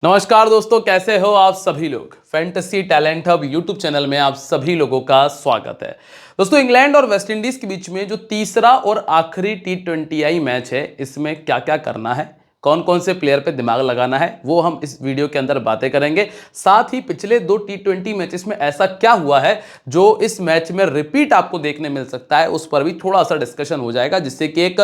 नमस्कार दोस्तों, कैसे हो आप सभी लोग। Fantasy talent hub YouTube channel में आप सभी लोगों का स्वागत है। दोस्तों, इंग्लैंड और वेस्ट इंडीज के बीच में जो तीसरा और आखिरी T20I मैच है, इसमें क्या क्या करना है, कौन कौन से प्लेयर पे दिमाग लगाना है, वो हम इस वीडियो के अंदर बातें करेंगे। साथ ही पिछले दो T20 मैचेस में ऐसा क्या हुआ है जो इस मैच में रिपीट आपको देखने मिल सकता है, उस पर भी थोड़ा सा डिस्कशन हो जाएगा, जिससे कि एक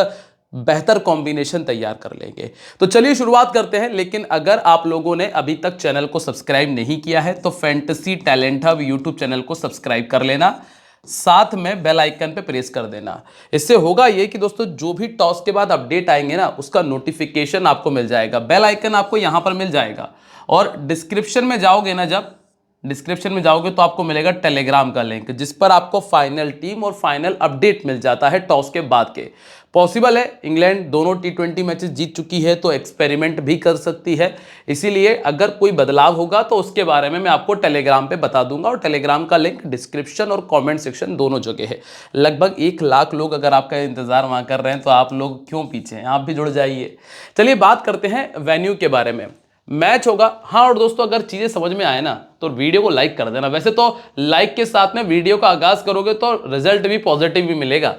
बेहतर कॉम्बिनेशन तैयार कर लेंगे। तो चलिए शुरुआत करते हैं। लेकिन अगर आप लोगों ने अभी तक चैनल को सब्सक्राइब नहीं किया है तो fantasy talent hub YouTube channel को सब्सक्राइब कर लेना, साथ में बेल आइकन पे प्रेस कर देना। इससे होगा ये कि दोस्तों जो भी टॉस के बाद अपडेट आएंगे ना, उसका नोटिफिकेशन आपको मिल जाएगा। बेल आइकन आपको यहां पर मिल जाएगा और डिस्क्रिप्शन में जाओगे ना, जब डिस्क्रिप्शन में जाओगे तो आपको मिलेगा टेलीग्राम का लिंक, जिस पर आपको फाइनल टीम और फाइनल अपडेट मिल जाता है टॉस के बाद के। पॉसिबल है इंग्लैंड दोनों T20 मैचेस जीत चुकी है तो एक्सपेरिमेंट भी कर सकती है, इसीलिए अगर कोई बदलाव होगा तो उसके बारे में मैं आपको टेलीग्राम पे बता दूंगा। और टेलीग्राम का लिंक डिस्क्रिप्शन और कमेंट सेक्शन दोनों जगह है। लगभग 1 लाख लोग अगर आपका इंतजार वहां कर रहे हैं तो आप लोग क्यों पीछे हैं, आप भी जुड़ जाइए। चलिए बात करते हैं वेन्यू के बारे में। मैच होगा, हाँ। और दोस्तों अगर चीजें समझ में आए ना तो वीडियो को लाइक कर देना। वैसे तो लाइक के साथ में वीडियो का आगाज करोगे तो रिजल्ट भी पॉजिटिव भी मिलेगा।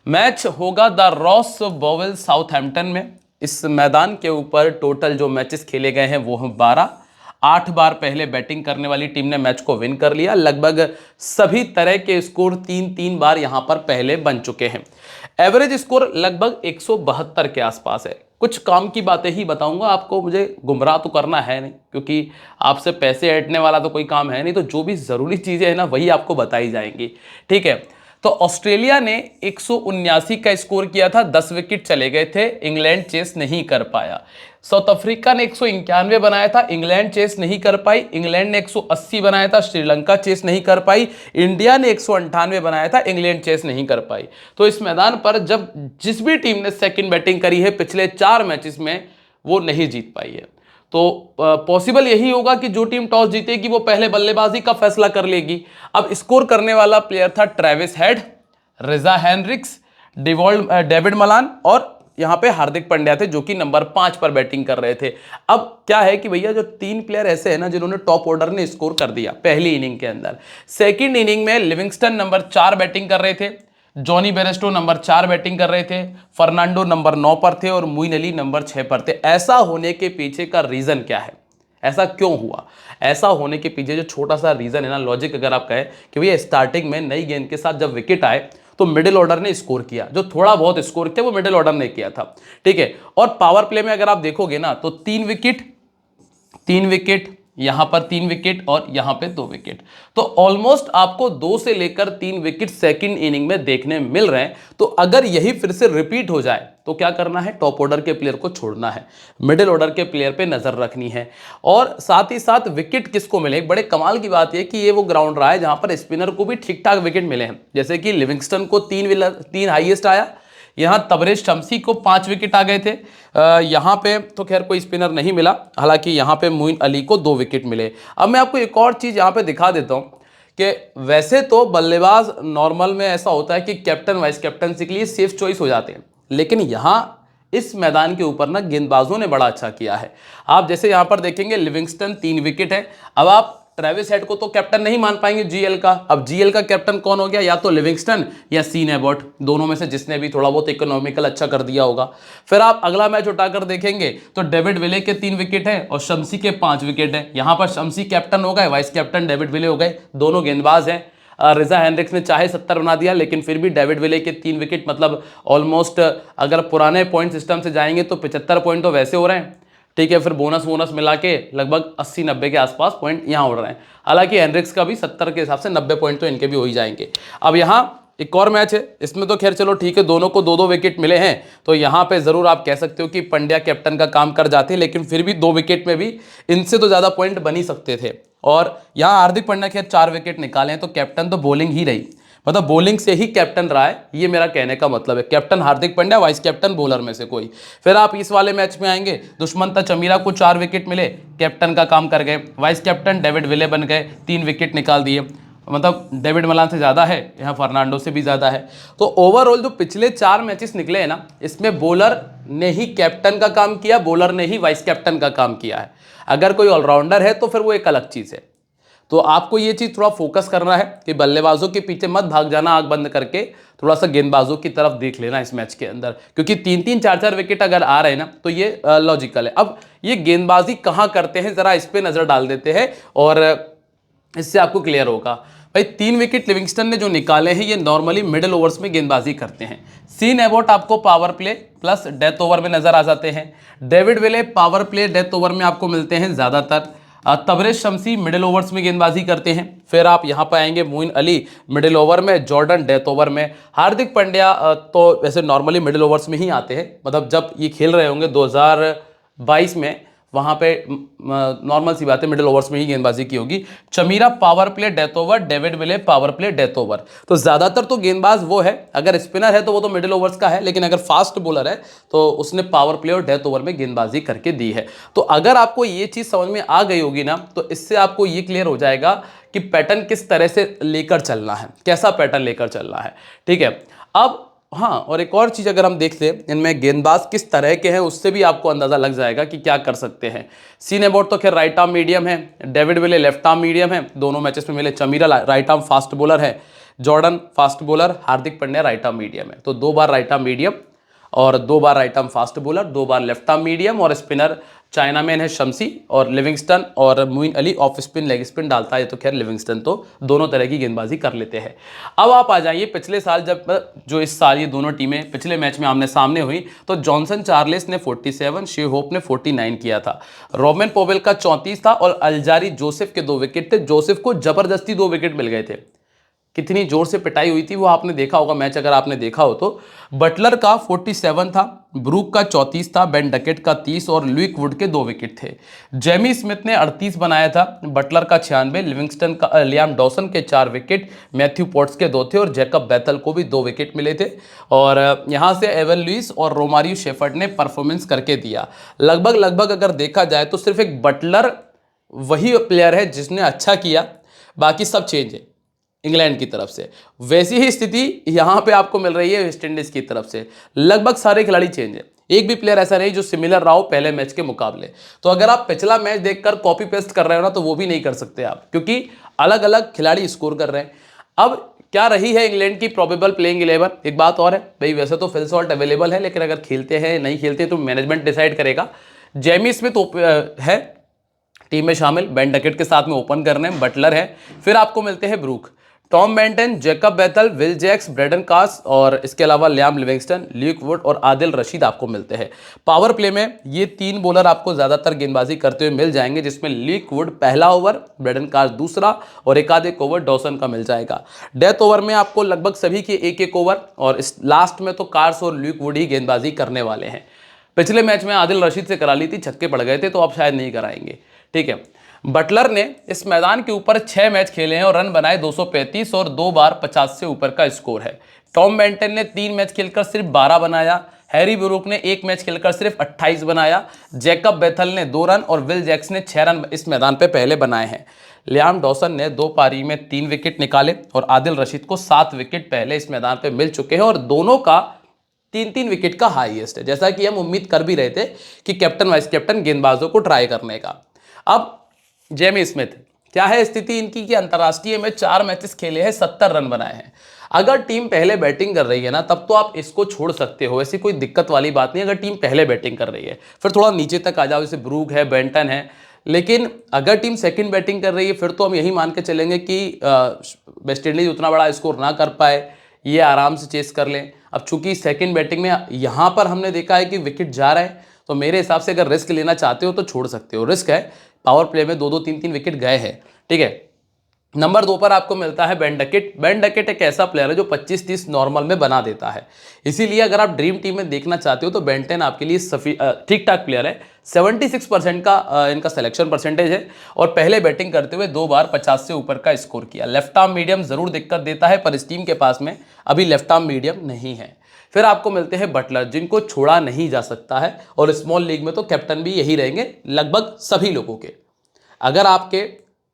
मैच होगा द रॉस बोवेल साउथहैम्पटन में। इस मैदान के ऊपर टोटल जो मैचेस खेले गए हैं वो हैं 12। 8 बार पहले बैटिंग करने वाली टीम ने मैच को विन कर लिया। लगभग सभी तरह के स्कोर 3-3 बार यहां पर पहले बन चुके हैं। एवरेज स्कोर लगभग 172 के आसपास है। कुछ काम की बातें ही बताऊंगा आपको, मुझे गुमराह तो करना है नहीं, क्योंकि आपसे पैसे ऐंठने वाला तो कोई काम है नहीं। तो जो भी जरूरी चीजें हैं ना, वही आपको बताई जाएंगी, ठीक है। तो ऑस्ट्रेलिया ने 179 का स्कोर किया था, 10 विकेट चले गए थे, इंग्लैंड चेस नहीं कर पाया। साउथ अफ्रीका ने 191 बनाया था, इंग्लैंड चेस नहीं कर पाई। इंग्लैंड ने 180 बनाया था, श्रीलंका चेस नहीं कर पाई। इंडिया ने 198 बनाया था, इंग्लैंड चेस नहीं कर पाई। तो इस मैदान पर जब जिस भी टीम ने सेकंड बैटिंग करी है पिछले 4 मैचेस में, वो नहीं जीत पाई है। तो पॉसिबल यही होगा कि जो टीम टॉस जीतेगी वो पहले बल्लेबाजी का फैसला कर लेगी। अब स्कोर करने वाला प्लेयर था ट्रेविस हेड, रिजा हेनरिक्स, डेविड मलान और यहां पे हार्दिक पांड्या थे, जो कि नंबर 5 पर बैटिंग कर रहे थे। अब क्या है कि भैया जो 3 प्लेयर ऐसे हैं ना जिन्होंने टॉप ऑर्डर ने स्कोर कर दिया पहली इनिंग के अंदर। सेकंड इनिंग में लिविंगस्टन नंबर 4 बैटिंग कर रहे थे, जॉनी बेरेस्टो नंबर 4 बैटिंग कर रहे थे, फर्नांडो नंबर 9 पर थे और मोइन अली नंबर 6 पर थे। ऐसा होने के पीछे का रीजन क्या है, ऐसा क्यों हुआ? ऐसा होने के पीछे जो छोटा सा रीजन है ना, लॉजिक अगर आप कहें कि भैया स्टार्टिंग में नई गेंद के साथ जब विकेट आए तो मिडिल ऑर्डर ने स्कोर किया, जो थोड़ा बहुत स्कोर किया वो मिडिल ऑर्डर ने किया था, ठीक है। और पावर प्ले में अगर आप देखोगे ना तो 3 विकेट, यहां पर 3 विकेट और यहां पे 2 विकेट। तो ऑलमोस्ट आपको 2 से लेकर 3 विकेट सेकंड इनिंग में देखने मिल रहे हैं। तो अगर यही फिर से रिपीट हो जाए तो क्या करना है, टॉप ऑर्डर के प्लेयर को छोड़ना है, मिडिल ऑर्डर के प्लेयर पे नजर रखनी है। और साथ ही साथ विकेट किसको मिले, बड़े कमाल की बात यह कि ये वो ग्राउंड रहा है जहां पर स्पिनर को भी ठीक ठाक विकेट मिले हैं। जैसे कि लिविंगस्टन को 3 हाईएस्ट आया, यहां तबरेज शम्सी को 5 विकेट आ गए थे। यहां पे तो खैर कोई स्पिनर नहीं मिला, हालांकि यहां पे मोइन अली को 2 विकेट मिले। अब मैं आपको एक और चीज यहां पे दिखा देता हूं कि वैसे तो बल्लेबाज नॉर्मल में ऐसा होता है कि कैप्टन वाइस कैप्टनसी के लिए सेफ चॉइस हो जाते हैं, लेकिन यहां इस मैदान के ऊपर ना गेंदबाजों ने बड़ा अच्छा किया है। आप जैसे यहां पर देखेंगे लिविंगस्टन 3 विकेट है। अब आप ट्रेविस हेड को तो कैप्टन नहीं मान पाएंगे जीएल का। अब जीएल का कैप्टन कौन हो गया, या तो लिविंगस्टन या सीन एबॉट, दोनों में से जिसने भी थोड़ा बहुत इकोनॉमिकल अच्छा कर दिया होगा। फिर आप अगला मैच उठाकर देखेंगे तो डेविड विले के 3 विकेट है और शम्सी के 5 विकेट है। यहां पर शम्सी कैप्टन हो गए, वाइस कैप्टन डेविड विले हो गए, दोनों गेंदबाज हैं। रिजा हेनरिक्स ने चाहे 70 बना दिया, लेकिन फिर भी डेविड विले के 3 विकेट, मतलब ऑलमोस्ट अगर पुराने पॉइंट सिस्टम से जाएंगे तो 75 पॉइंट तो वैसे हो रहे हैं, ठीक है। फिर बोनस मिला के लगभग 80-90 के आसपास पॉइंट यहां उड़ रहे हैं। हालांकि हेनरिक्स का भी 70 के हिसाब से 90 पॉइंट तो इनके भी हो ही जाएंगे। अब यहां एक और मैच है, इसमें तो खैर चलो ठीक है, दोनों को 2-2 विकेट मिले हैं, तो यहां पे जरूर आप कह सकते हो कि पंड्या कैप्टन का काम कर जाते, लेकिन फिर भी 2 विकेट में भी इनसे तो ज्यादा पॉइंट बन ही सकते थे। और यहां हार्दिक पांड्या के 4 विकेट निकाले हैं, तो कैप्टन तो बॉलिंग ही रही, मतलब बॉलिंग से ही कैप्टन रहा है, ये मेरा कहने का मतलब है। Captain Hardik Pandya, vice captain bowler में से कोई। फिर आप इस वाले मैच में आएंगे, दुष्मंत चमीरा को 4 विकेट मिले, कैप्टन का काम कर गए। वाइस कैप्टन डेविड विले बन गए, 3 विकेट निकाल दिए, मतलब डेविड मलान से ज़्यादा है, यहाँ फर्नांडो से भी ज़्यादा है। तो ओवरऑल जो पिछले 4 मैचेस निकले हैं ना, इसमें बॉलर ने ही कैप्टन का काम किया, बॉलर ने ही वाइस कैप्टन का काम किया है। अगर कोई ऑलराउंडर है तो फिर वो एक अलग चीज़ है। तो आपको ये चीज़ थोड़ा फोकस करना है कि बल्लेबाजों के पीछे मत भाग जाना आंख बंद करके, थोड़ा सा गेंदबाजों की तरफ देख लेना इस मैच के अंदर, क्योंकि 3-3 4-4 विकेट अगर आ रहे हैं ना तो ये लॉजिकल है। अब ये गेंदबाजी कहाँ करते हैं जरा इस पे नजर डाल देते हैं और इससे आपको क्लियर होगा। भाई 3 विकेट लिविंगस्टन ने जो निकाले हैं ये नॉर्मली मिडिल ओवर्स में गेंदबाजी करते हैं। सीन एबॉट आपको power play plus death over में नजर आ जाते हैं। David Willey power play death over में आपको मिलते हैं ज्यादातर। तबरेज शम्सी मिडिल ओवर्स में गेंदबाजी करते हैं। फिर आप यहाँ पर आएंगे मोइन अली मिडिल ओवर में, जॉर्डन डेथ ओवर में। हार्दिक पांड्या तो वैसे नॉर्मली मिडिल ओवर्स में ही आते हैं, मतलब जब ये खेल रहे होंगे 2022 में वहाँ पे नॉर्मल सी बात है मिडिल ओवर्स में ही गेंदबाजी की होगी। Chameera power play death over, David Willey power play death over. तो ज़्यादातर तो गेंदबाज वो है, अगर स्पिनर है तो वो तो मिडिल ओवर्स का है, लेकिन अगर फास्ट बॉलर है तो उसने पावर प्ले और डेथ ओवर में गेंदबाजी करके दी है। तो अगर आपको ये चीज़ समझ में आ गई होगी ना तो इससे आपको ये क्लियर हो जाएगा कि पैटर्न किस तरह से लेकर चलना है, कैसा पैटर्न लेकर चलना है। ठीक है, अब हाँ, और एक और चीज़ अगर हम देख लें इनमें गेंदबाज किस तरह के हैं उससे भी आपको अंदाज़ा लग जाएगा कि क्या कर सकते हैं। सीन एबॉट तो खैर राइट आर्म मीडियम है, David Willey left arm medium है, दोनों मैचेस में मिले। Chameera right arm fast bowler है, Jordan fast bowler, Hardik Pandya right arm medium है। तो 2 बार राइट आर्म मीडियम और 2 बार राइट आर्म फास्ट बॉलर, 2 बार लेफ्ट आर्म मीडियम, और स्पिनर चाइनामैन है शम्सी, और लिविंगस्टन और Moeen Ali off spin leg spin डालता है। तो खैर लिविंगस्टन तो दोनों तरह की गेंदबाजी कर लेते हैं। अब आप आ जाइए पिछले साल, जब जो इस साल ये दोनों टीमें पिछले मैच में आमने सामने हुई तो जॉनसन चार्ल्स ने 47, शिव होप ने 49 किया था। रोबन पोवेल का 34 था और अल्जारी जोसेफ के 2 विकेट थे। जोसेफ को जबरदस्ती 2 विकेट मिल गए थे, कितनी जोर से पिटाई हुई थी वो आपने देखा होगा मैच, अगर आपने देखा हो तो। बटलर का 47 था, ब्रूक का 34 था, बेन डकेट का 30 और लुइक वुड के 2 विकेट थे। जेमी स्मिथ ने 38 बनाया था, बटलर का 96, लिविंगस्टन का लियाम डॉसन के 4 विकेट, मैथ्यू पॉट्स के 2 थे और जैकब बैथल को भी 2 विकेट मिले थे। और यहाँ से एवन लुइस और रोमारियो शेफर्ड ने परफॉर्मेंस करके दिया। लगभग अगर देखा जाए तो सिर्फ एक बटलर वही प्लेयर है जिसने अच्छा किया, बाकी सब चेंज है इंग्लैंड की तरफ से। वैसी ही स्थिति यहाँ पे आपको मिल रही है वेस्ट इंडीज की तरफ से, लगभग सारे खिलाड़ी चेंज है, एक भी प्लेयर ऐसा नहीं जो सिमिलर रहा हो पहले मैच के मुकाबले। तो अगर आप पिछला मैच देखकर कॉपी पेस्ट कर रहे हो ना तो वो भी नहीं कर सकते आप, क्योंकि अलग अलग खिलाड़ी स्कोर कर रहे हैं। अब क्या रही है इंग्लैंड की प्रोबेबल प्लेइंग 11? एक बात और है भाई, वैसे तो फिल सॉल्ट अवेलेबल है, लेकिन अगर खेलते हैं नहीं खेलते तो मैनेजमेंट डिसाइड करेगा। जेमी स्मिथ है टीम में शामिल, बेन डकेट के साथ में ओपन करने, बटलर है। फिर आपको मिलते हैं Brook, Tom Banton, Jacob Bethell, Will Jacks, Brydon Carse और इसके अलावा लियाम लिविंगस्टन, ल्यूक वुड और आदिल रशीद आपको मिलते हैं। पावर प्ले में ये 3 बॉलर आपको ज्यादातर गेंदबाजी करते हुए मिल जाएंगे, जिसमें ल्यूक वुड पहला ओवर, ब्रेडन कास दूसरा और एक ओवर डॉसन का मिल जाएगा। डेथ ओवर में आपको लगभग सभी के एक ओवर, और इस लास्ट में तो कार्स और ल्यूक वुड ही गेंदबाजी करने वाले हैं। पिछले मैच में आदिल रशीद से करा ली थी, छक्के पड़ गए थे, तो अब शायद नहीं कराएंगे। ठीक है, बटलर ने इस मैदान के ऊपर 6 मैच खेले हैं और रन बनाए 235 और 2 बार 50 से ऊपर का स्कोर है। टॉम बेंटन ने 3 मैच खेलकर सिर्फ 12 बनाया, हैरी ब्रूक ने 1 मैच खेलकर सिर्फ 28 बनाया, जैकब बैथल ने 2 रन और विल जैक्स ने 6 रन इस मैदान पे पहले बनाए हैं। लियाम डॉसन ने 2 पारी में 3 विकेट निकाले और आदिल रशीद को 7 विकेट पहले इस मैदान पे मिल चुके हैं और दोनों का 3-3 विकेट का हाईएस्ट है, जैसा कि हम उम्मीद कर भी रहे थे कि कैप्टन वाइस कैप्टन गेंदबाजों को ट्राई करने का। अब जेमी स्मिथ, क्या है स्थिति इनकी कि अंतर्राष्ट्रीय में 4 मैचेस खेले हैं, 70 रन बनाए हैं। अगर टीम पहले बैटिंग कर रही है ना तब तो आप इसको छोड़ सकते हो, ऐसी कोई दिक्कत वाली बात नहीं। अगर टीम पहले बैटिंग कर रही है फिर थोड़ा नीचे तक आ जाओ, जैसे ब्रूक है, बेंटन है। लेकिन अगर टीम सेकंड बैटिंग कर रही है फिर तो हम यही मान के चलेंगे कि वेस्ट इंडीज उतना बड़ा स्कोर ना कर पाए, ये आराम से चेस कर लें। अब चूंकि सेकंड बैटिंग में यहाँ पर हमने देखा है कि विकेट जा रहे हैं, तो मेरे हिसाब से अगर रिस्क लेना चाहते हो तो छोड़ सकते हो, रिस्क है। पावर प्ले में 2-2 3-3 विकेट गए हैं। ठीक है, नंबर 2 पर आपको मिलता है बेन डकेट। बेन डकेट एक ऐसा प्लेयर है जो 25-30 नॉर्मल में बना देता है, इसीलिए अगर आप ड्रीम टीम में देखना चाहते हो तो बेंटन आपके लिए ठीक ठाक प्लेयर है। 76% का इनका सिलेक्शन परसेंटेज है और पहले बैटिंग करते हुए 2 बार 50 से ऊपर का स्कोर किया। लेफ्ट आर्म मीडियम जरूर दिक्कत देता है, पर इस टीम के पास में अभी लेफ्ट आर्म मीडियम नहीं है। फिर आपको मिलते हैं बटलर, जिनको छोड़ा नहीं जा सकता है और स्मॉल लीग में तो कैप्टन भी यही रहेंगे लगभग सभी लोगों के। अगर आपके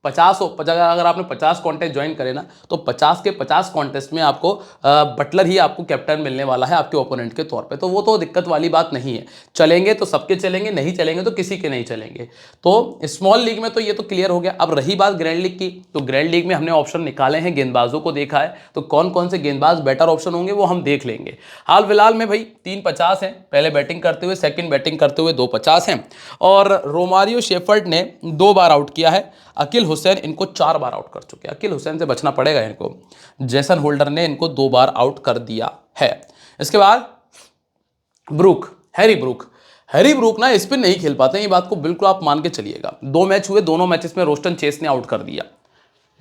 अगर आपने 50 कॉन्टेस्ट ज्वाइन करे ना तो 50 के 50 कॉन्टेस्ट में आपको बटलर ही आपको कैप्टन मिलने वाला है आपके ओपोनेंट के तौर पे। तो वो तो दिक्कत वाली बात नहीं है, चलेंगे तो सबके चलेंगे, नहीं चलेंगे तो किसी के नहीं चलेंगे। तो स्मॉल लीग में तो ये तो क्लियर हो गया। अब रही बात ग्रैंड लीग की, तो ग्रैंड लीग में हमने ऑप्शन निकाले हैं, गेंदबाजों को देखा है, तो कौन कौन से गेंदबाज बेटर ऑप्शन होंगे वो हम देख लेंगे। हाल फिलहाल में भाई 350 हैं, पहले बैटिंग करते हुए, सेकंड बैटिंग करते हुए 250 हैं, और रोमारियो शेफर्ड ने 2 बार आउट किया है। अकील हुसैन इनको 4 बार आउट कर चुके हैं, अकील हुसैन से बचना पड़ेगा इनको। जेसन होल्डर ने इनको 2 बार आउट कर दिया है। इसके बाद हैरी ब्रूक ना स्पिन नहीं खेल पाते हैं, ये बात को बिल्कुल आप मान के चलिएगा। 2 मैच हुए, दोनों मैचेस में रोस्टन चेस ने आउट कर दिया,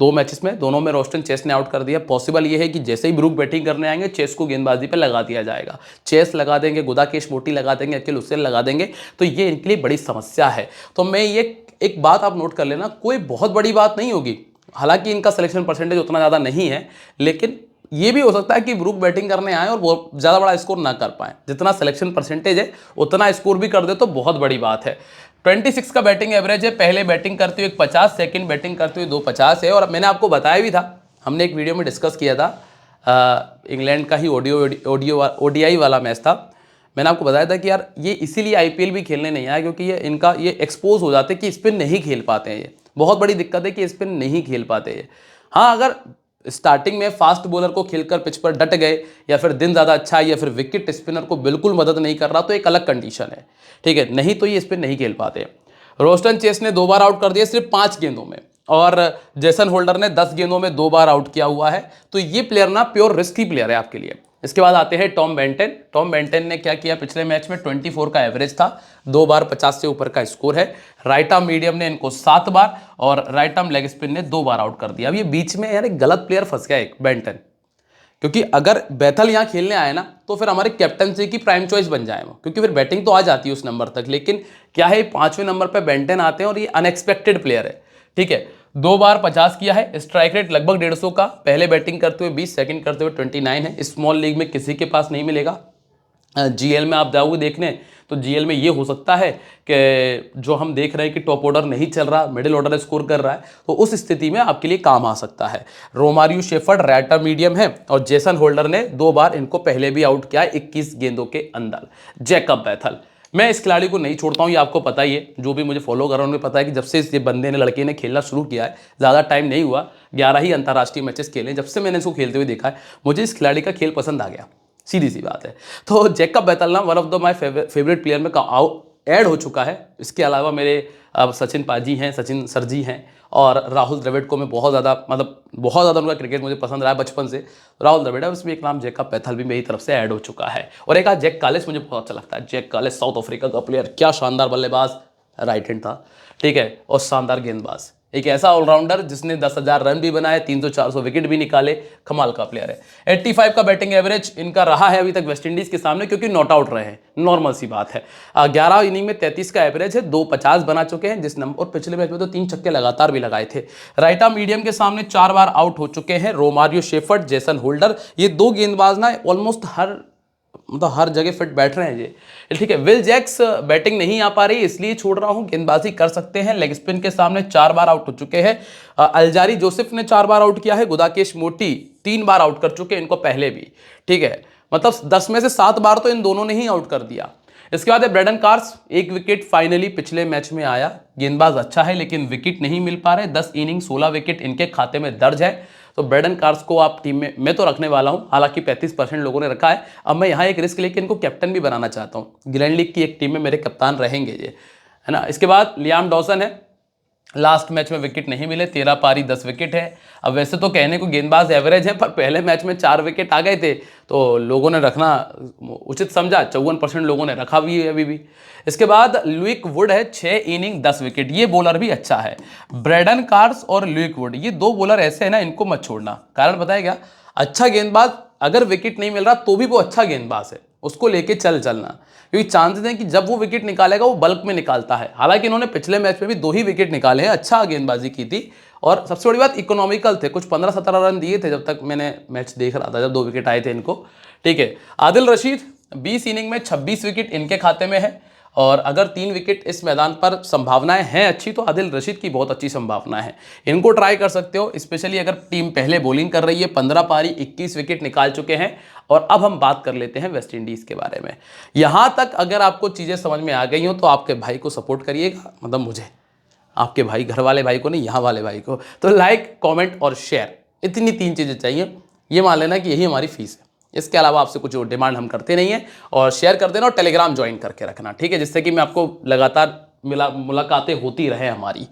2 मैचेस में दोनों में रोस्टन चेस ने आउट कर दिया। पॉसिबल ये है कि जैसे ही ब्रूक बैटिंग करने आएंगे चेस को गेंदबाजी पे लगा दिया जाएगा, चेस लगा देंगे, गुदाकेश मोती लगा देंगे, अकील हुसैन लगा देंगे, तो ये इनके लिए बड़ी समस्या है। तो मैं ये एक बात आप नोट कर लेना, कोई बहुत बड़ी बात नहीं होगी, हालांकि इनका सिलेक्शन परसेंटेज उतना ज़्यादा नहीं है, लेकिन ये भी हो सकता है कि ब्रूक बैटिंग करने आए और बहुत ज़्यादा बड़ा स्कोर ना कर पाए। जितना सिलेक्शन परसेंटेज है उतना स्कोर भी कर दे तो बहुत बड़ी बात है। 26 का बैटिंग एवरेज है, पहले बैटिंग करते हुए 50, सेकंड बैटिंग करते हुए 250 है। और मैंने आपको बताया भी था, हमने एक वीडियो में डिस्कस किया था, इंग्लैंड का ही ओडीआई वाला मैच था। मैंने आपको बताया था कि यार ये इसीलिए आईपीएल भी खेलने नहीं आया, क्योंकि ये एक्सपोज हो जाते कि स्पिन नहीं खेल पाते हैं। ये बहुत बड़ी दिक्कत है कि स्पिन नहीं खेल पाते हैं। हाँ, अगर स्टार्टिंग में फास्ट बॉलर को खेलकर पिच पर डट गए, या फिर दिन ज़्यादा अच्छा है, या फिर विकेट स्पिनर को बिल्कुल मदद नहीं कर रहा, तो एक अलग कंडीशन है, ठीक है, नहीं तो ये स्पिन नहीं खेल पाते। रोस्टन चेस ने 2 बार आउट कर दिया सिर्फ 5 गेंदों में, और जेसन होल्डर ने 10 गेंदों में 2 बार आउट किया हुआ है। तो ये प्लेयर ना प्योर रिस्की प्लेयर है आपके लिए। इसके बाद आते हैं टॉम बेंटन ने क्या किया, पिछले मैच में 24 का एवरेज था, 2 बार 50 से ऊपर का स्कोर है। राइट आर्म मीडियम ने इनको 7 बार, और राइट आर्म लेग स्पिन ने 2 बार आउट कर दिया। अब ये बीच में यार एक गलत प्लेयर फंस गया एक बेंटन, क्योंकि अगर बैथल यहाँ खेलने आए ना तो फिर हमारे कैप्टनसी की प्राइम चॉइस बन जाए वो, क्योंकि फिर बैटिंग तो आ जाती है उस नंबर तक। लेकिन क्या है, 5वें नंबर पर बेंटन आते हैं और ये अनएक्सपेक्टेड प्लेयर है, ठीक है। 2 बार 50 किया है, स्ट्राइक रेट लगभग 150 का, पहले बैटिंग करते हुए 20, सेकंड करते हुए 29 है। स्मॉल लीग में किसी के पास नहीं मिलेगा। जीएल में आप जाओगे देखने तो जीएल में ये हो सकता है कि जो हम देख रहे हैं कि टॉप ऑर्डर नहीं चल रहा, मिडिल ऑर्डर स्कोर कर रहा है, तो उस स्थिति में आपके लिए काम आ सकता है। Romario shepherd right arm medium है, और जेसन होल्डर ने 2 बार इनको पहले भी आउट किया है 21 गेंदों के अंदर। जैकब बैथल, मैं इस खिलाड़ी को नहीं छोड़ता हूँ, ये आपको पता ही है, जो भी मुझे फॉलो कर रहा है उन्हें पता है कि जब से इस बंदे ने लड़के ने खेलना शुरू किया है, ज़्यादा टाइम नहीं हुआ, 11 ही अंतर्राष्ट्रीय मैचेस खेले, जब से मैंने इसको खेलते हुए देखा है, मुझे इस खिलाड़ी का खेल पसंद आ गया, सीधी सी बात है। तो जैकब बैथल ना one of the my favourite player में ऐड हो चुका है। इसके अलावा मेरे सचिन पाजी हैं, सचिन सर जी हैं, और राहुल द्रविड़ को मैं बहुत ज़्यादा उनका क्रिकेट मुझे पसंद रहा है बचपन से। राहुल द्रविड़ है, उसमें एक नाम जैकब बैथल भी मेरी तरफ से ऐड हो चुका है। और एक जैक कालिस मुझे बहुत अच्छा लगता है। जैक कालिस साउथ अफ्रीका का प्लेयर, क्या शानदार बल्लेबाज, राइट हैंड था, ठीक है, और शानदार गेंदबाज, एक ऐसा ऑलराउंडर जिसने 10,000 रन भी बनाए, 300-400 विकेट भी निकाले, कमाल का प्लेयर है। 85 का बैटिंग एवरेज इनका रहा है अभी तक वेस्ट इंडीज के सामने, क्योंकि नॉट आउट रहे हैं, नॉर्मल सी बात है। 11 इनिंग में 33 का एवरेज है, 250 बना चुके हैं जिस नंबर, और पिछले मैच में तो 3 छक्के लगातार भी लगाए थे। राइट आर्म मीडियम के सामने 4 बार आउट हो चुके हैं रोमारियो शेफर्ड, जेसन होल्डर। ये 2 गेंदबाज ना ऑलमोस्ट हर जगह फिट बैठ रहे हैं ये, ठीक है। विल जैक्स बैटिंग नहीं आ पा रही, इसलिए छोड़ रहा हूं, गेंदबाजी कर सकते हैं। लेग स्पिन के सामने 4 बार आउट हो चुके हैं। अल्जारी जोसेफ ने 4 बार आउट किया है, गुदाकेश मोती 3 बार आउट कर चुके हैं इनको पहले भी, ठीक है, मतलब 10 में से 7 बार तो इन दोनों ने ही आउट कर दिया। इसके बाद है ब्रेडन कार्स, 1 विकेट फाइनली पिछले मैच में आया। गेंदबाज अच्छा है लेकिन विकेट नहीं मिल पा रहे, 10 इनिंग 16 विकेट इनके खाते में दर्ज है। तो ब्रेडन कार्स को आप टीम में, मैं तो रखने वाला हूं, हालांकि 35% लोगों ने रखा है। अब मैं यहां एक रिस्क लेके इनको कैप्टन भी बनाना चाहता हूं। ग्रैंड लीग की एक टीम में मेरे कप्तान रहेंगे ये, है ना। इसके बाद लियाम डॉसन है, लास्ट मैच में विकेट नहीं मिले, 13 पारी 10 विकेट है। अब वैसे तो कहने को गेंदबाज एवरेज है, पर पहले मैच में 4 विकेट आ गए थे तो लोगों ने रखना उचित समझा, 54% लोगों ने रखा भी है अभी भी। इसके बाद लुइक वुड है, 6 इनिंग 10 विकेट, ये बॉलर भी अच्छा है। ब्रेडन कार्स और लुइक वुड, ये 2 बॉलर ऐसे है ना, इनको मत छोड़ना। कारण बताया क्या, अच्छा गेंदबाज, अगर विकेट नहीं मिल रहा तो भी वो अच्छा गेंदबाज है, उसको लेके चलना, क्योंकि चांसेस हैं कि जब वो विकेट निकालेगा वो बल्क में निकालता है। हालांकि इन्होंने पिछले मैच में भी 2 ही विकेट निकाले हैं, अच्छा गेंदबाजी की थी, और सबसे बड़ी बात इकोनॉमिकल थे, कुछ 15-17 रन दिए थे जब तक मैंने मैच देख रहा था, जब 2 विकेट आए थे इनको, ठीक है। आदिल रशीद 20 इनिंग में 26 विकेट इनके खाते में है, और अगर 3 विकेट इस मैदान पर संभावनाएं हैं अच्छी, तो आदिल रशीद की बहुत अच्छी संभावना है। इनको ट्राई कर सकते हो, स्पेशली अगर टीम पहले बॉलिंग कर रही है। 15 पारी 21 विकेट निकाल चुके हैं। और अब हम बात कर लेते हैं वेस्ट इंडीज़ के बारे में। यहाँ तक अगर आपको चीज़ें समझ में आ गई हो तो आपके भाई को सपोर्ट करिएगा, मतलब मुझे, आपके भाई घर वाले भाई को नहीं, यहाँ वाले भाई को। तो लाइक, कमेंट और शेयर, इतनी 3 चीज़ें चाहिए। ये मान लेना कि यही हमारी फीस है, इसके अलावा आपसे कुछ डिमांड हम करते नहीं है। और शेयर कर देना और टेलीग्राम ज्वाइन करके रखना, ठीक है, जिससे कि मैं आपको लगातार मुलाकातें होती रहे हमारी।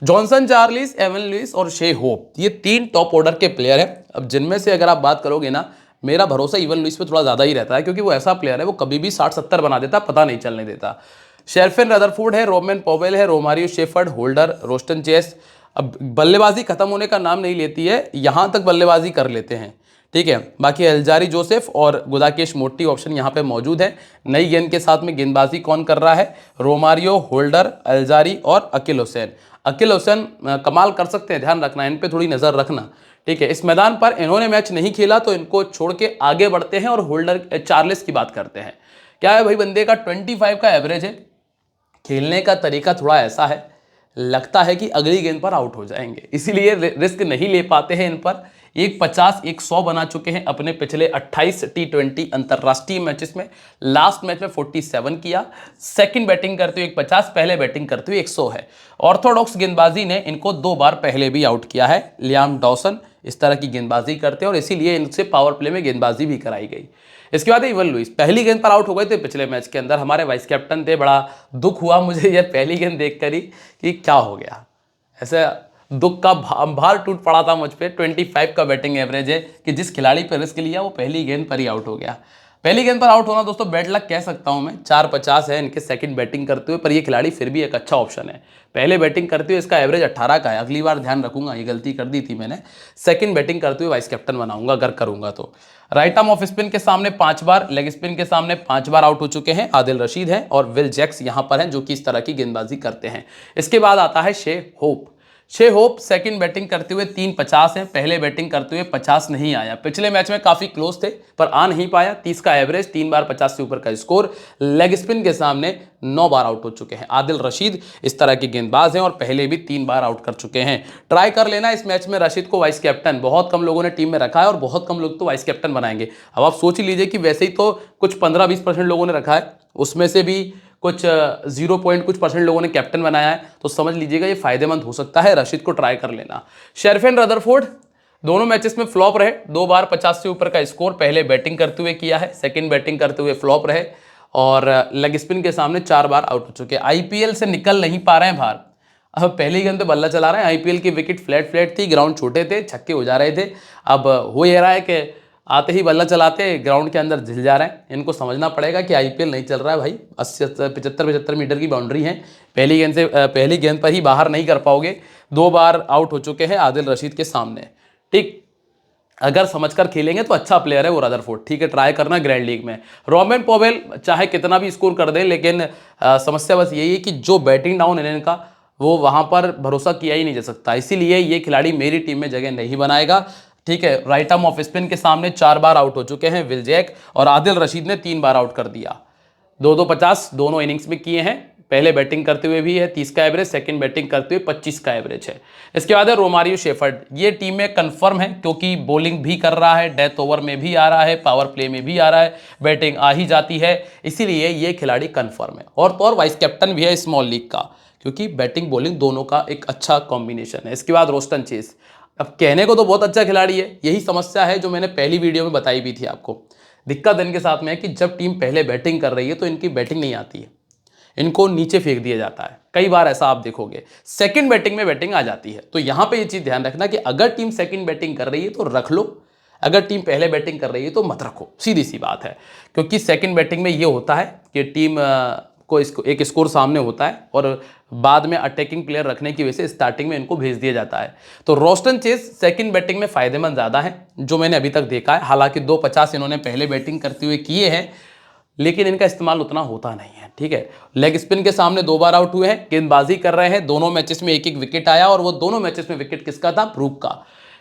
जॉनसन चार्ल्स, एवन लुइस और शे होप, ये 3 टॉप ऑर्डर के प्लेयर हैं। अब जिनमें से अगर आप बात करोगे ना, मेरा भरोसा इवन लुइस पे थोड़ा ज़्यादा ही रहता है, क्योंकि वो ऐसा प्लेयर है, वो कभी भी 60-70 बना देता, पता नहीं चलने देता। शेरफिन रदरफोर्ड है, रोमन पॉवेल है, Romario shepherd, holder, Roston Chase. अब बल्लेबाजी खत्म होने का नाम नहीं लेती है, यहाँ तक बल्लेबाजी कर लेते हैं, ठीक है। बाकी अल्जारी जोसेफ और गुदाकेश मोटी ऑप्शन यहाँ पे मौजूद है। नई गेंद के साथ में गेंदबाजी कौन कर रहा है? रोमारियो, होल्डर, अल्जारी और अकील हुसैन। अकील हुसैन कमाल कर सकते हैं, ध्यान रखना, इन पे थोड़ी नज़र रखना, ठीक है। इस मैदान पर इन्होंने मैच नहीं खेला, तो इनको छोड़ के आगे बढ़ते हैं और होल्डर चार्ल्स की बात करते हैं। क्या है भाई, बंदे का 25 का एवरेज है। खेलने का तरीका थोड़ा ऐसा है, लगता है कि अगली गेंद पर आउट हो जाएंगे, इसीलिए रिस्क नहीं ले पाते हैं इन पर। 150, 100 बना चुके हैं अपने पिछले 28 T20 अंतर्राष्ट्रीय मैचेस में। लास्ट मैच में 47 किया। सेकंड बैटिंग करते हुए 150, पहले बैटिंग करते हुए 100 है। ऑर्थोडॉक्स गेंदबाजी ने इनको 2 बार पहले भी आउट किया है। लियाम डॉसन इस तरह की गेंदबाजी करते हैं और इसीलिए इनसे पावर प्ले में गेंदबाजी भी कराई गई। इसके बाद इवन लुइस पहली गेंद पर आउट हो गए थे पिछले मैच के अंदर, हमारे वाइस कैप्टन थे। बड़ा दुख हुआ मुझे यह पहली गेंद देखकर ही कि क्या हो गया, ऐसे दुख का भार टूट पड़ा था मुझ पे। 25 का बैटिंग एवरेज है कि जिस खिलाड़ी पर रिस्क लिया वो पहली गेंद पर ही आउट हो गया। पहली गेंद पर आउट होना दोस्तों बैड लक कह सकता हूं मैं। 450 है इनके सेकंड बैटिंग करते हुए, पर ये खिलाड़ी फिर भी एक अच्छा ऑप्शन है। पहले बैटिंग करते हुए इसका एवरेज 18 का है। अगली बार ध्यान रखूंगा, ये गलती कर दी थी मैंने। सेकंड बैटिंग करते हुए वाइस कैप्टन बनाऊंगा अगर करूंगा तो। राइट आर्म ऑफ स्पिन के सामने 5 बार, लेग स्पिन के सामने 5 बार आउट हो चुके हैं। आदिल रशीद हैं और विल जैक्स यहां पर हैं जो कि इस तरह की गेंदबाजी करते हैं। इसके बाद आता है शे होप। शे होप सेकंड बैटिंग करते हुए 350 हैं, पहले बैटिंग करते हुए 50 नहीं आया। पिछले मैच में काफी क्लोज थे पर आ नहीं पाया। 30 का एवरेज, 3 बार 50 से ऊपर का स्कोर। लेग स्पिन के सामने 9 बार आउट हो चुके हैं। आदिल रशीद इस तरह के गेंदबाज हैं और पहले भी 3 बार आउट कर चुके हैं। ट्राई कर लेना इस मैच में रशीद को वाइस कैप्टन। बहुत कम लोगों ने टीम में रखा है और बहुत कम लोग तो वाइस कैप्टन बनाएंगे। अब आप सोच ही लीजिए कि वैसे ही तो कुछ 15-20% लोगों ने रखा है, उसमें से भी कुछ 0 कुछ% लोगों ने कैप्टन बनाया है, तो समझ लीजिएगा ये फायदेमंद हो सकता है। रशीद को ट्राई कर लेना। शेरफिन रदरफोर्ड दोनों मैचेस में फ्लॉप रहे। 2 बार 50 से ऊपर का स्कोर पहले बैटिंग करते हुए किया है, सेकंड बैटिंग करते हुए फ्लॉप रहे और लेग स्पिन के सामने 4 बार आउट हो चुके हैं। आईपीएल से निकल नहीं पा रहे हैं बाहर। अब पहली गेंद पे बल्ला चला रहे हैं। आईपीएल की विकेट फ्लैट थी, ग्राउंड छोटे थे, छक्के हो जा रहे थे। अब हो ये रहा है कि आते ही बल्ला चलाते ग्राउंड के अंदर झिल जा रहे हैं। इनको समझना पड़ेगा कि आईपीएल नहीं चल रहा है भाई। 75 मीटर की बाउंड्री है, पहली गेंद पर ही बाहर नहीं कर पाओगे। 2 बार आउट हो चुके हैं आदिल रशीद के सामने। ठीक, अगर समझकर खेलेंगे तो अच्छा प्लेयर है वो रदरफोर्ड, ठीक है, ट्राई करना ग्रैंड लीग में। रोमन पॉवेल चाहे कितना भी स्कोर कर दे, लेकिन समस्या बस यही है कि जो बैटिंग डाउन है इनका, वो वहां पर भरोसा किया ही नहीं जा सकता। इसीलिए ये खिलाड़ी मेरी टीम में जगह नहीं बनाएगा, ठीक है। राइट आर्म ऑफ स्पिन के सामने 4 बार आउट हो चुके हैं विल जैक, और आदिल रशीद ने 3 बार आउट कर दिया। 2-2 50 दोनों इनिंग्स में किए हैं। पहले बैटिंग करते हुए भी है 30 का एवरेज, सेकंड बैटिंग करते हुए 25 का एवरेज है। इसके बाद है रोमारियो शेफर्ड। ये टीम में कंफर्म है क्योंकि बॉलिंग भी कर रहा है, डेथ ओवर में भी आ रहा है, पावर प्ले में भी आ रहा है, बैटिंग आ ही जाती है, इसीलिए ये खिलाड़ी कंफर्म है। और तो और वाइस कैप्टन भी है स्मॉल लीग का, क्योंकि बैटिंग बॉलिंग दोनों का एक अच्छा कॉम्बिनेशन है। इसके बाद रोस्टन चेस। अब कहने को तो बहुत अच्छा खिलाड़ी है, यही समस्या है जो मैंने पहली वीडियो में बताई भी थी आपको। दिक्कत इनके साथ में है कि जब टीम पहले बैटिंग कर रही है तो इनकी बैटिंग नहीं आती है, इनको नीचे फेंक दिया जाता है। कई बार ऐसा आप देखोगे, सेकंड बैटिंग में बैटिंग आ जाती है। तो यहां पे ये चीज ध्यान रखना कि अगर टीम सेकंड बैटिंग कर रही है तो रख लो, अगर टीम पहले बैटिंग कर रही है तो मत रखो, सीधी सी बात है। क्योंकि सेकंड बैटिंग में ये होता है कि टीम को एक स्कोर सामने होता है और बाद में अटैकिंग प्लेयर रखने की वजह से स्टार्टिंग में इनको भेज दिया जाता है। तो रोस्टन चेस सेकंड बैटिंग में फायदेमंद ज़्यादा है जो मैंने अभी तक देखा है। हालांकि 250 इन्होंने पहले बैटिंग करते हुए किए हैं, लेकिन इनका इस्तेमाल उतना होता नहीं है, ठीक है। लेग स्पिन के सामने 2 बार आउट हुए हैं, गेंदबाजी कर रहे हैं। दोनों मैचेस में 1-1 विकेट आया और वो दोनों मैचेस में विकेट किसका था? ब्रूक का।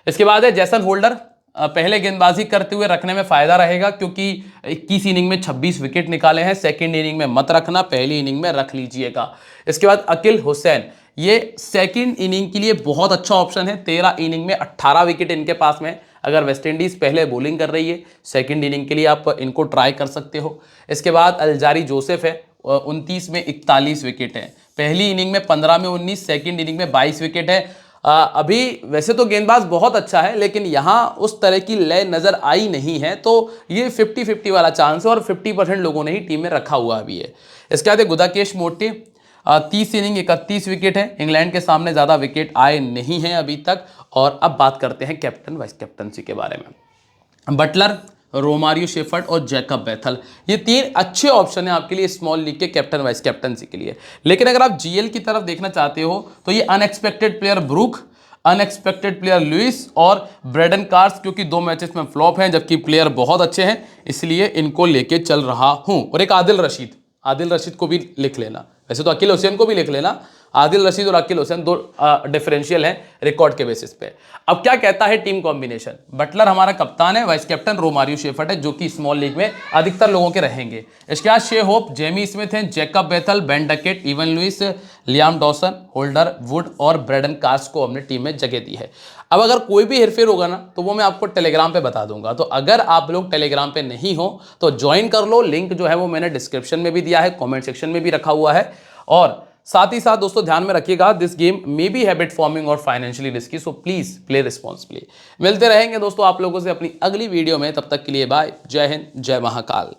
इसके बाद है जैसन होल्डर। पहले गेंदबाजी करते हुए रखने में फायदा रहेगा, क्योंकि 21 इनिंग में 26 विकेट निकाले हैं। सेकंड इनिंग में मत रखना, पहली इनिंग में रख लीजिएगा। इसके बाद अकील हुसैन, ये सेकंड इनिंग के लिए बहुत अच्छा ऑप्शन है। 13 इनिंग में 18 विकेट इनके पास में। अगर वेस्टइंडीज पहले बॉलिंग कर रही है, सेकंड इनिंग के लिए आप इनको ट्राई कर सकते हो। इसके बाद अलजारी जोसेफ है, 29 में 41 विकेट है। पहली इनिंग में 15 में 19, सेकंड इनिंग में 22 विकेट है। अभी वैसे तो गेंदबाज बहुत अच्छा है, लेकिन यहां उस तरह की लय नजर आई नहीं है, तो ये 50-50 वाला चांस है और 50% लोगों ने ही टीम में रखा हुआ भी है। इसके बाद गुदाकेश मोटी, 30 इनिंग 31 विकेट है। इंग्लैंड के सामने ज्यादा विकेट आए नहीं हैं अभी तक। और अब बात करते हैं कैप्टन वाइस कैप्टनसी के बारे में। बटलर, रोमारियो शेफर्ड और जैकब बेथल, ये 3 अच्छे ऑप्शन हैं आपके लिए स्मॉल लीग के कैप्टन वाइस कैप्टनसी के लिए। लेकिन अगर आप जीएल की तरफ देखना चाहते हो तो ये unexpected player Brook, unexpected player Lewis और ब्रेडन कार्स, क्योंकि 2 मैचेस में फ्लॉप हैं जबकि प्लेयर बहुत अच्छे हैं, इसलिए इनको लेके चल रहा हूं। और एक आदिल रशीद को भी लिख लेना, वैसे तो अकील हुसैन को भी लिख लेना। आदिल रशीद और अकील हुसैन 2 डिफरेंशियल हैं रिकॉर्ड के बेसिस पे। अब क्या कहता है टीम कॉम्बिनेशन? बटलर हमारा कप्तान है, वाइस कैप्टन रोमारियो शेफर्ड है, जो कि स्मॉल लीग में अधिकतर लोगों के रहेंगे। इसके बाद शे होप, जेमी स्मिथ हैं, Jacob Bethell, Ben Duckett, Evin Lewis, Liam Dawson, Holder Wood और ब्रेडन कार्स को हमने टीम में जगह दी है। अब अगर कोई भी हेरफेर होगा ना तो वो मैं आपको टेलीग्राम पे बता दूंगा। तो अगर आप लोग टेलीग्राम पे नहीं हो तो ज्वाइन कर लो, लिंक जो है वो मैंने डिस्क्रिप्शन में भी दिया है, कमेंट सेक्शन में भी रखा हुआ है। और साथ ही साथ दोस्तों ध्यान में रखिएगा, this game may be habit forming और financially risky, so please play responsibly. मिलते रहेंगे दोस्तों आप लोगों से अपनी अगली वीडियो में, तब तक के लिए बाय, जय हिंद, जय महाकाल।